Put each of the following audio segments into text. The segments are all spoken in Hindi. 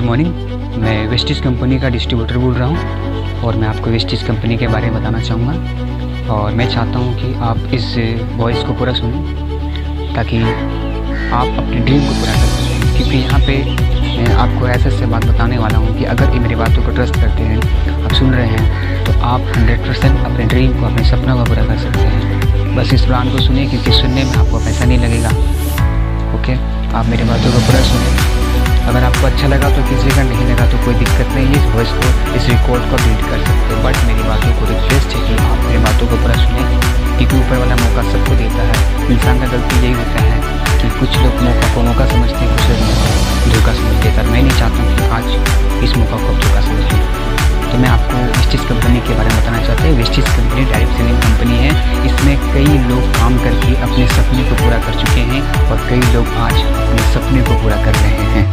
मॉर्निंग। मैं वेस्टिज कंपनी का डिस्ट्रीब्यूटर बोल रहा हूँ और मैं आपको वेस्टिज कंपनी के बारे में बताना चाहूँगा। और मैं चाहता हूँ कि आप इस वॉइस को पूरा सुनें ताकि आप अपनी ड्रीम को पूरा कर सकें, क्योंकि यहाँ पे मैं आपको ऐसे बात बताने वाला हूँ कि अगर ये मेरी बातों को ट्रस्ट करते हैं, आप सुन रहे हैं, तो आप 100% अपने ड्रीम को, अपने सपनों को पूरा कर सकते हैं। बस इस प्लान को सुनिए, क्योंकि सुनने में आपको पैसा नहीं लगेगा। ओके, आप मेरी बातों को पूरा सुनें। अगर आपको अच्छा लगा तो कीजिएगा, नहीं लगा तो कोई दिक्कत नहीं है, इस वॉइस को, इस रिकॉर्ड को डिलीट कर सकते हैं। बट मेरी बातों को रिक्वेस्ट है कि आप मेरी बातों को पूरा सुने, क्योंकि ऊपर वाला मौका सबको देता है। इंसान का गलती यही होता है कि कुछ लोग मौका को मौका समझते हैं, कुछ लोग मौका धोखा समझ देता है। मैं नहीं चाहता हूँ कि आज इस मौका को धोखा समझें। तो मैं आपको वेस्टिज कंपनी के बारे में बताना चाहता हूँ। Vestige company direct selling company है। इसमें कई लोग काम करके अपने सपने को पूरा कर चुके हैं और कई लोग आज अपने सपने को पूरा कर रहे हैं।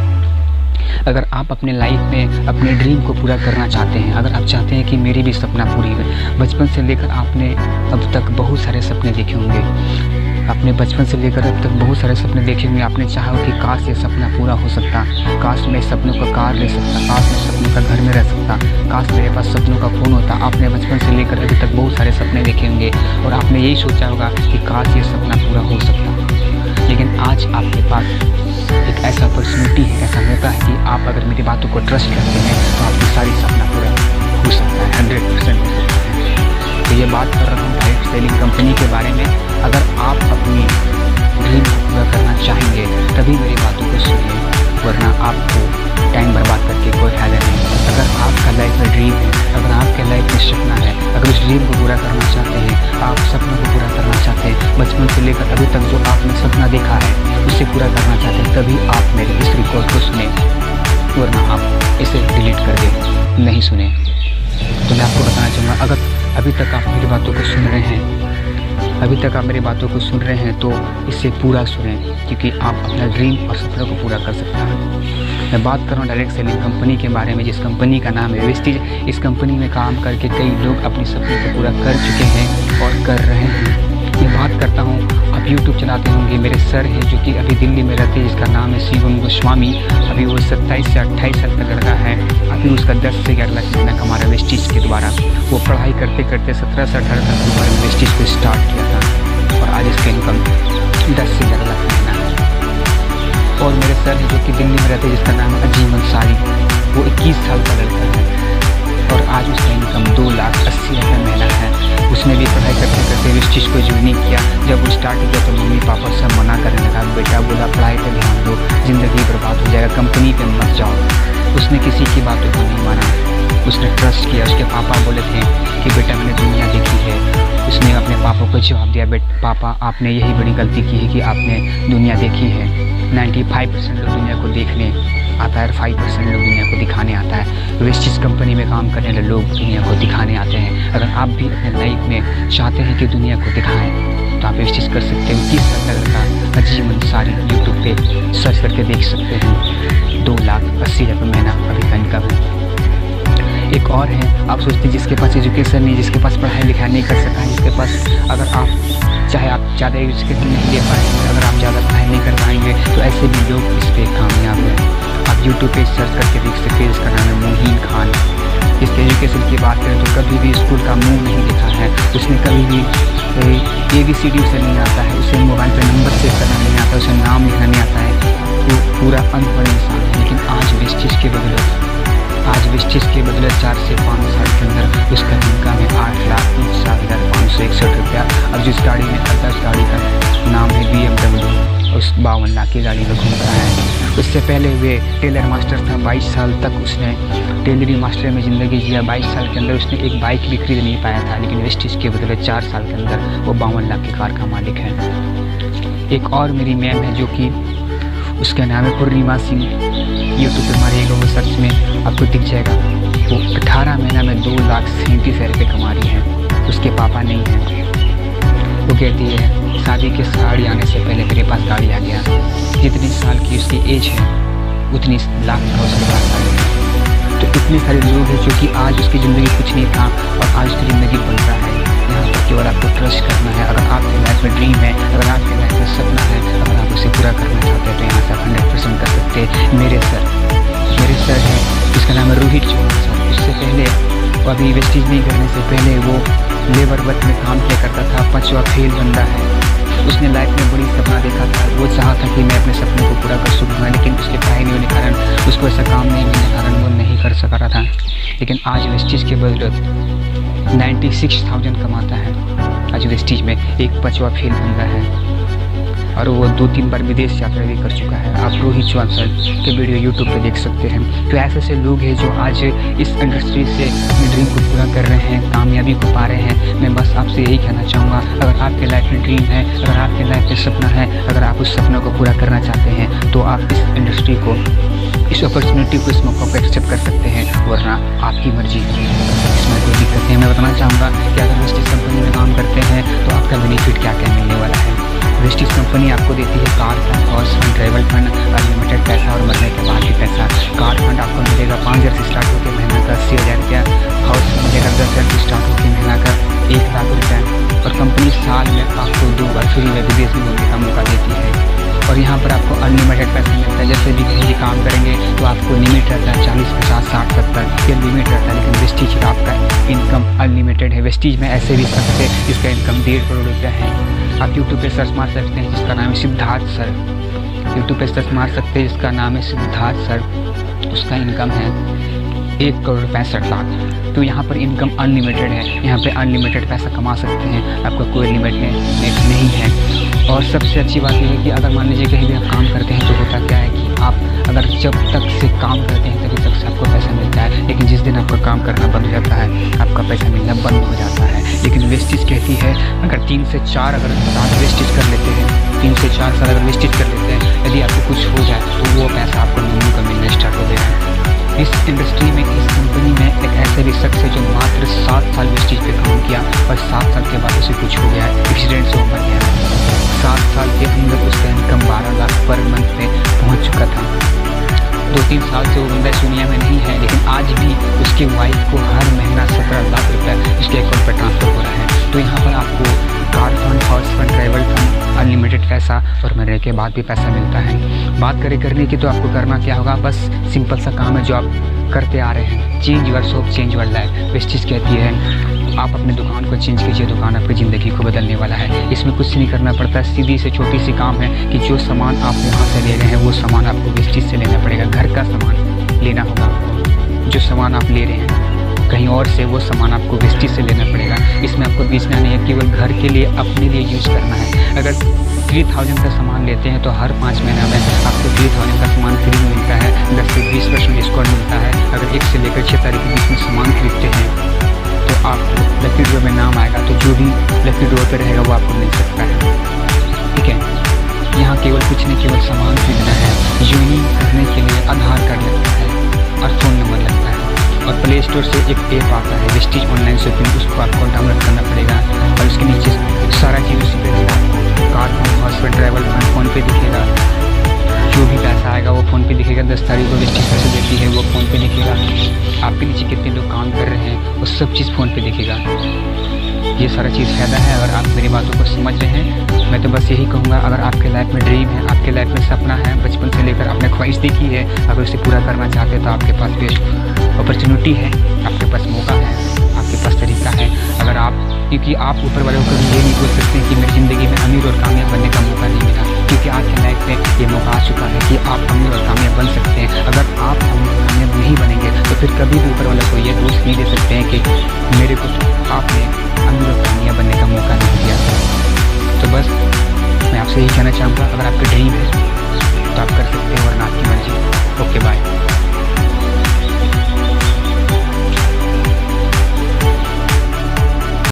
अगर आप अपने लाइफ में अपने ड्रीम को पूरा करना चाहते हैं, अगर आप चाहते हैं कि मेरी भी सपना पूरी हो, बचपन से लेकर आपने अब तक बहुत सारे सपने देखे होंगे, अपने बचपन से लेकर अब तक बहुत सारे सपने देखे होंगे। आपने चाहा हो कि काश ये सपना पूरा हो सकता, काश मैं सपनों का कार ले सकता, काश मैं सपनों का घर में रह सकता, काश मेरे पास सपनों का फ़ोन होता। आपने बचपन से लेकर अभी तक बहुत सारे सपने देखे होंगे और आपने यही सोचा होगा कि काश ये सपना पूरा हो सकता। लेकिन आज आपके पास एक ऐसा अपॉर्चुनिटी है, ऐसा मौका है कि आप अगर मेरी बातों को ट्रस्ट करते हैं तो आपकी सारी सपना पूरा हो सकता है, 100% हो सकता है। तो ये बात कर रहा हूँ डायरेक्ट सेलिंग कंपनी के बारे में। अगर आप अपनी ड्रीम को पूरा करना चाहेंगे तभी मेरी बातों को सुनिए, वरना आपको टाइम बर्बाद करके कोई फायदा नहीं। अगर आपका लाइफ में ड्रीम है, अगर आपके लाइफ में सपना है, अगर उस ड्रीम को पूरा करना चाहते हैं, आप सपनों को पूरा करना चाहते हैं, बचपन से लेकर अभी तक जो आपने सपना देखा है उसे पूरा करना चाहते हैं, तभी आप मेरे इस रिकॉर्ड को सुने, वरना आप इसे डिलीट कर दें, नहीं सुने। तो मैं आपको बताना चाहूँगा, अगर अभी तक आप मेरी बातों को सुन रहे हैं, अभी तक आप मेरी बातों को सुन रहे हैं, तो इसे पूरा सुनें, क्योंकि आप अपना ड्रीम और सपनों को पूरा कर सकते हैं। मैं बात कर रहा हूँ डायरेक्ट सेलिंग कंपनी के बारे में, जिस कंपनी का नाम है वेस्टिज। इस कंपनी में काम करके कई लोग अपने सपने को पूरा कर चुके हैं और कर रहे हैं। मैं बात करता हूँ, आप यूट्यूब चलाते होंगे, मेरे सर हैं जो कि अभी दिल्ली में रहते हैं, जिसका नाम है शिवम गोस्वामी। अभी वो 27 से 28 साल का लड़का है। अभी उसका 10 से 11 लाख महीना कमा रहा है वेस्टिज के द्वारा। वो पढ़ाई करते करते 17 से 18 साल की उम्र में वेस्टिज को स्टार्ट किया था और आज इसका इनकम 10 से 11 लाख महीना है। और मेरे सर हैं जो कि दिल्ली में रहते हैं, जिसका नाम है अजीम अंसारी। वो 21 साल का लड़का है और आज उसका इनकम 2,80,000 महीना है। उसने भी पढ़ाई करते करते वेस्टिज को ज्वाइनिंग किया। जब वो स्टार्ट किया तो मम्मी पापा सब मना करने लगा, बेटा बोला पढ़ाई पर ध्यान दो, ज़िंदगी बर्बाद हो जाएगा, कंपनी पे मत जाओ। उसने किसी की बातों को नहीं माना, उसने ट्रस्ट किया। उसके पापा बोले थे कि बेटा मैंने दुनिया देखी है। उसने अपने पापा को जवाब दिया, बेटा पापा आपने यही बड़ी गलती की है कि आपने दुनिया देखी है। 95% लोग दुनिया को देखने आता है, 5% लोग दुनिया को दिखाने आता है। वेस्टिज कंपनी में काम करने वाले लोग दुनिया को दिखाने आते हैं। अगर आप भी अपने लाइफ में चाहते हैं कि दुनिया को दिखाएं तो आप वेस्टिज कर सकते हो। 21 साल का अजीम अंसारी यूट्यूब पे सर्च करके देख सकते हैं। 2,80,000 महीना अभी का इनकम है। एक और है, आप सोचते हैं जिसके पास एजुकेशन नहीं, जिसके पास पढ़ाई लिखाई नहीं कर सका, जिसके पास अगर आप चाहे आप ज़्यादा एजुकेशन नहीं ले पाएंगे, अगर आप ज़्यादा पढ़ाई नहीं कर पाएंगे, तो ऐसे भी लोग इस पर कामयाब हैं। आप यूट्यूब पे सर्च करके देख सकते हैं। इसका नाम है मोहीन खान। इसके एजुकेशन की बात करें तो कभी भी स्कूल का मुंह नहीं देखा है उसने, कभी भी ABCD उसे नहीं आता है, उसे मोबाइल पे नंबर सेव करना नहीं आता, उसे नाम लिखना नहीं आता है। वो पूरा अनपढ़ इंसान है, लेकिन आज वेस्टिज के बदले 4 से 5 साल के अंदर उसका इनकम है 8,59,561 रुपया। अब जिस गाड़ी में आता है उस गाड़ी का नाम है BMW, उस 52 लाख की गाड़ी में घूम रहा है। उससे पहले वे टेलर मास्टर था। 22 साल तक उसने टेलरिंग मास्टर में ज़िंदगी जिया। 22 साल के अंदर उसने एक बाइक भी खरीद नहीं पाया था, लेकिन वेस्टिज के बदले 4 साल के अंदर वो 52 लाख की कार का मालिक है। एक और मेरी मैम है जो कि उसका नाम है पूर्णिमा सिंह। यूट्यूब पर मारिएगा, वो सर्च में आपको दिख जाएगा। वो 18 महीना में 2,37,000 रुपये कमा रही है। उसके पापा नहीं हैं। वो कहती है शादी के साड़ी आने से पहले मेरे पास गाड़ी आ गया। जितनी साल की उसकी एज है उतनी लाख का उसके पास गाड़ी है। तो इतने सारे लोग हैं जो कि आज उसकी ज़िंदगी कुछ नहीं था और आज उसकी ज़िंदगी बन रहा है। यहाँ पर केवल आपको ट्रस्ट करना है। अगर आपकी लाइफ में ड्रीम है, अगर आपकी लाइफ में सपना है, अगर आप उसे पूरा करना चाहते हैं तो यहाँ से आप 100% कर सकते हैं। मेरे सर सर है जिसका नाम है रोहित चौहान सर। उससे पहले वो अभी वेस्टीज नहीं करने से पहले वो लेबर वर्क में काम किया करता था। 5वां फेल बंदा है। उसने लाइफ में बड़ी सपना देखा था। वो चाहा था कि मैं अपने सपने को पूरा कर सकूँगा, लेकिन उसके पढ़ाई नहीं होने के कारण उसको ऐसा काम नहीं मिलने के कारण वो नहीं कर सका रहा था। लेकिन आज वेस्टीज के बदौलत 96,000 कमाता है। आज वेस्टीज में एक 5वां फेल बंदा है और वो 2-3 बार विदेश यात्रा भी कर चुका है। आप रोहित चौहान सर के वीडियो यूट्यूब पे देख सकते हैं। तो ऐसे लोग हैं जो आज इस इंडस्ट्री से अपनी ड्रीम को पूरा कर रहे हैं, कामयाबी को पा रहे हैं। मैं बस आपसे यही कहना चाहूँगा, अगर आपके लाइफ में ड्रीम है, अगर आपके लाइफ में सपना है, अगर आप उस सपनों को पूरा करना चाहते हैं तो आप इस इंडस्ट्री को, इस अपॉर्चुनिटी को, इस मौक़ों को एक्सेप्ट कर सकते हैं, वरना आपकी मर्जी है, इसमें कोई दिक्कत नहीं। मैं बताना चाहूँगा कि अगर वेस्टीज कंपनी में काम करते हैं तो आपका बेनिफिट क्या क्या मिलने वाला है। वेस्टीज कंपनी आपको देती है car fund, house fund, travel fund, unlimited पैसा और मरने के बाद भी पैसा। कार फंड आपको मिलेगा 5,000 से स्टार्ट होकर महीना का 80,000 रुपया। हाउस फंड मिलेगा 10,000 से स्टार्ट होकर महीना का 1,00,000 रुपया। और कंपनी साल में आपको 2 बार फ्री में विदेश में घूमने का मौका देती है। और यहाँ पर आपको अनलिमिटेड पैसा मिलता है। जैसे भी कहीं काम करेंगे तो आपको लिमिट रहता है 40, 50, 60, 70 ये लिमिट रहता है। लेकिन वेस्टीज का आपका इनकम अनलिमिटेड है। वेस्टीज में ऐसे भी शख्स है जिसका इनकम 1.5 करोड़ रुपया है। आप यूट्यूब पे सर्च मार सकते हैं जिसका नाम है सिद्धार्थ सर। यूट्यूब पे सर्च मार सकते हैं जिसका नाम है सिद्धार्थ सर। उसका इनकम है 1,65,00,000। तो यहाँ पर इनकम अनलिमिटेड है। यहाँ पे अनलिमिटेड पैसा कमा सकते हैं, आपका कोई लिमिट नहीं है। और सबसे अच्छी बात यह है कि अगर मान लीजिए कहीं भी आप काम करते हैं तो होता क्या है कि आप अगर जब तक से काम करते हैं तभी तक से आपको पैसा मिलता है, लेकिन जिस दिन आपका काम करना बंद हो जाता है आपका पैसा मिलना बंद हो जाता है। लेकिन वेस्टीज कहती है अगर 3 से 4 अगर साल वेस्टीज कर लेते हैं, 3 से 4 साल अगर वेस्टीज कर लेते हैं, यदि आपको कुछ हो जाए तो वो पैसा आपको महीनों का मिलना स्टार्ट हो जाएगा। इस इंडस्ट्री में, इस कंपनी में एक ऐसे भी शख्स है जो मात्र 7 साल वेस्टीज पे काम किया और 7 साल के बाद उसे कुछ हो गया, एक्सीडेंट से वो मर गया। 7 साल के अंदर उसका इनकम 12 लाख पर मंथ पे पहुंच चुका था। 2-3 साल से वो बंदा इस दुनिया में नहीं है, लेकिन आज भी उसकी वाइफ को हर महीना 17 लाख रुपया उसके अकाउंट पर ट्रांसफ़र हो रहा है। तो यहाँ पर आपको car fund, house fund, travel fund, unlimited पैसा और मरने के बाद भी पैसा मिलता है। बात करने की तो आपको करना क्या होगा, बस सिंपल सा काम है जो आप करते आ रहे हैं। Change your shop, change your life. Vestige कहती है आप अपने दुकान को चेंज कीजिए, दुकान आपकी ज़िंदगी को बदलने वाला है। इसमें कुछ नहीं करना पड़ता, सीधी से छोटी सी काम है कि जो सामान आप यहाँ से ले रहे हैं वो सामान आपको वेस्टीज से लेना पड़ेगा। घर का सामान लेना होगा आपको, जो सामान आप ले रहे हैं कहीं और से वो सामान आपको वेस्टीज से लेना पड़ेगा। इसमें आपको बेचना नहीं है, केवल घर के लिए, अपने लिए यूज़ करना है। अगर 3,000 का सामान लेते हैं तो हर 5 महीना में आपको 3,000 का सामान फ्री में मिलता है। 10 से 20% डिस्काउंट मिलता है। अगर 1 से लेकर 6 तारीख के बीच में सामान खरीदते हैं तो आपको लकी ड्रॉ में नाम आएगा, तो जो भी लकी ड्रॉ पर रहेगा वो आपको मिल सकता है। ठीक है, यहाँ केवल कुछ नहीं, केवल सामान खरीदना है। ज्वाइनिंग करने के लिए आधार कार्ड लगता है और फ़ोन नंबर लगता है। और प्ले स्टोर से एक ऐप आता है वेस्टीज ऑनलाइन शॉपिंग, उसको आपको डाउनलोड करना पड़ेगा और उसके नीचे सारा चीज़ उसी पर रहेगा। Car fund, house fund, travel fund phone पे दिखेगा। जो भी पैसा आएगा वो फ़ोन पे दिखेगा। 10 तारीख को वेस्टीज पैसे देती है वो फ़ोन पे दिखेगा। आपके नीचे कितने लोग काम कर रहे हैं वो सब चीज़ फ़ोन पे दिखेगा। ये सारा चीज़ फ़ायदा है। अगर आप मेरी बातों को समझ रहे हैं, मैं तो बस यही कहूँगा, अगर आपके लाइफ में ड्रीम है, आपके लाइफ में सपना है, बचपन से लेकर आपने ख्वाहिश देखी है, अगर उसे पूरा करना चाहते हैं तो आपके पास बेस्ट अपॉर्चुनिटी है, आपके पास मौका है, आपके पास तरीका है। अगर आप, क्योंकि आप ऊपर वालों को ये नहीं बोल सकते कि मेरी ज़िंदगी में अमीर और कामयाब बनने का मौका नहीं मिला, क्योंकि आपके लाइफ में ये मौका आ चुका है कि आप अमीर और कामयाब बन सकते हैं। अगर आप अमीर और कामयाब नहीं बनेंगे तो फिर कभी भी ऊपर वालों को ये दोष नहीं दे सकते हैं कि मेरे को आपने अमीर और कामयाब बनने का मौका नहीं दिया। तो बस मैं आपसे यही कहना चाहूँगा, अगर आपके ड्रीम है तो आप कर सकते हैं, वरना आपकी मर्जी। Okay, bye.